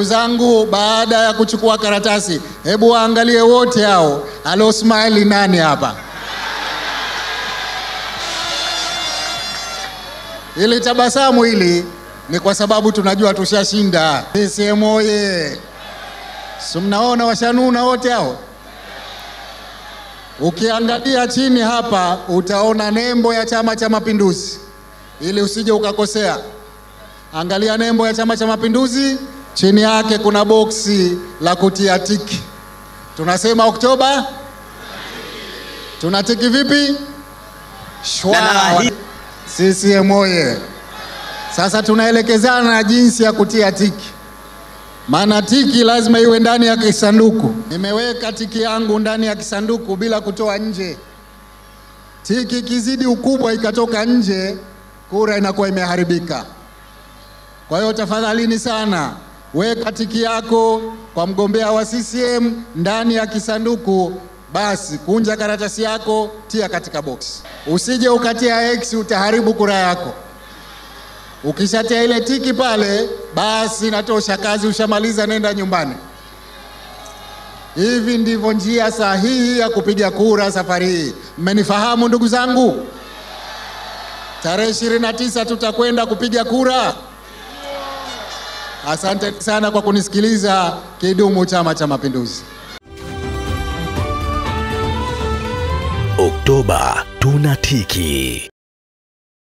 Zangu baada ya kuchukua karatasi, hebu waangalie wote hao alo smile nani hapa. Ili tabasamu hili ni kwa sababu tunajua tushashinda. CCM oye! Si mnaona washanuna wote hao? Ukiangalia chini hapa utaona nembo ya Chama cha Mapinduzi, ili usije ukakosea. Angalia nembo ya Chama cha Mapinduzi, chini yake kuna boksi la kutia tiki. Tunasema Oktoba, tunatiki vipi? Shwa. CCM oye! Sasa tunaelekezana jinsi ya kutia tiki. Maana tiki lazima iwe ndani ya kisanduku. Nimeweka tiki yangu ndani ya kisanduku bila kutoa nje. Tiki kizidi ukubwa ikatoka nje, kura inakuwa imeharibika. Kwa hiyo tafadhalini sana, weka tiki yako kwa mgombea wa CCM ndani ya kisanduku, basi kunja karatasi yako, tia katika box. Usije ukatia X, utaharibu kura yako. Ukishatia ile tiki pale, basi natosha, kazi ushamaliza, nenda nyumbani. Hivi ndivyo njia sahihi ya kupiga kura safari hii. Mmenifahamu ndugu zangu? Tarehe 29 tutakwenda kupiga kura. Asante sana kwa kunisikiliza. Kidumu Chama cha Mapinduzi! Oktoba tunatiki.